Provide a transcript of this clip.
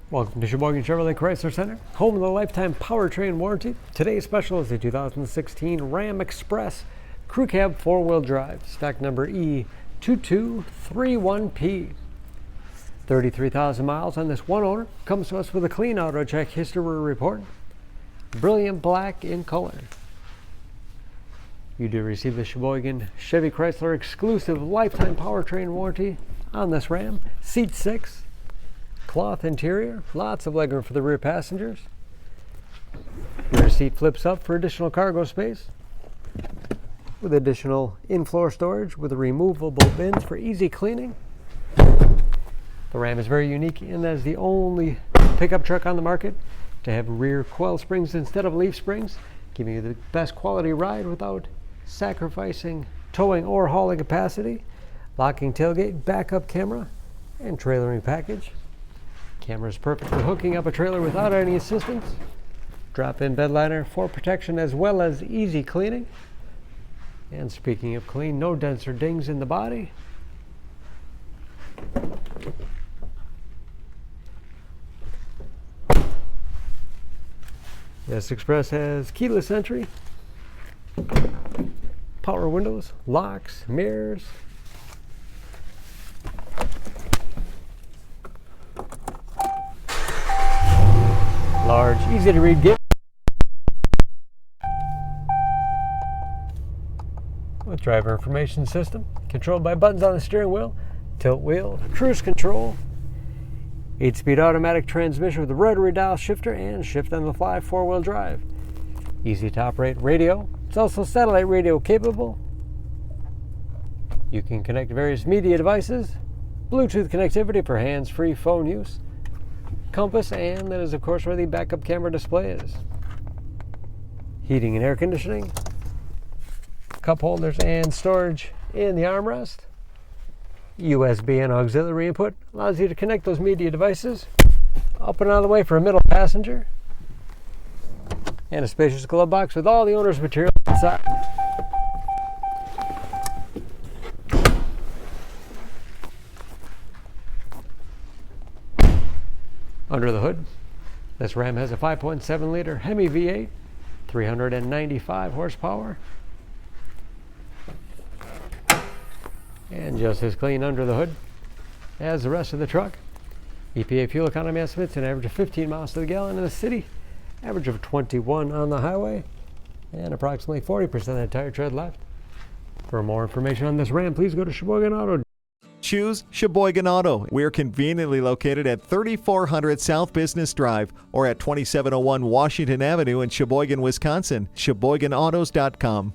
Welcome to Sheboygan Chevrolet Chrysler Center, home of the lifetime powertrain warranty. Today's special is the 2016 Ram Express Crew Cab 4-wheel drive, stock number E2231P. 33,000 miles on this one owner. Comes to us with a clean auto check history report. Brilliant black in color. You do receive the Sheboygan Chevy Chrysler exclusive lifetime powertrain warranty on this Ram. Seat 6. Cloth interior, lots of legroom for the rear passengers. Rear seat flips up for additional cargo space with additional in-floor storage with removable bins for easy cleaning. The Ram is very unique in that it's the only pickup truck on the market to have rear coil springs instead of leaf springs, giving you the best quality ride without sacrificing towing or hauling capacity. Locking tailgate, backup camera, and trailering package. Camera is perfect for hooking up a trailer without any assistance. Drop-in bed liner for protection as well as easy cleaning. And speaking of clean, no dents or dings in the body. This Express has keyless entry, power windows, locks, mirrors. Large, easy to read gift with driver information system controlled by buttons on the steering wheel, tilt wheel, cruise control, 8-speed automatic transmission with a rotary dial shifter and shift on the fly 4-wheel drive. Easy to operate radio. It's also satellite radio capable. You can connect various media devices, Bluetooth connectivity for hands-free phone use. Compass, and that is of course where the backup camera display is. Heating and air conditioning, cup holders and storage in the armrest. USB and auxiliary input allows you to connect those media devices. Up and out of the way for a middle passenger. And a spacious glove box with all the owner's material inside. Under the hood, this Ram has a 5.7 liter Hemi V8, 395 horsepower. And just as clean under the hood as the rest of the truck. EPA fuel economy estimates an average of 15 miles to the gallon in the city, average of 21 on the highway, and approximately 40% of the tire tread left. For more information on this Ram, please go to Sheboygan Auto. Choose Sheboygan Auto. We're conveniently located at 3400 South Business Drive or at 2701 Washington Avenue in Sheboygan, Wisconsin. SheboyganAutos.com.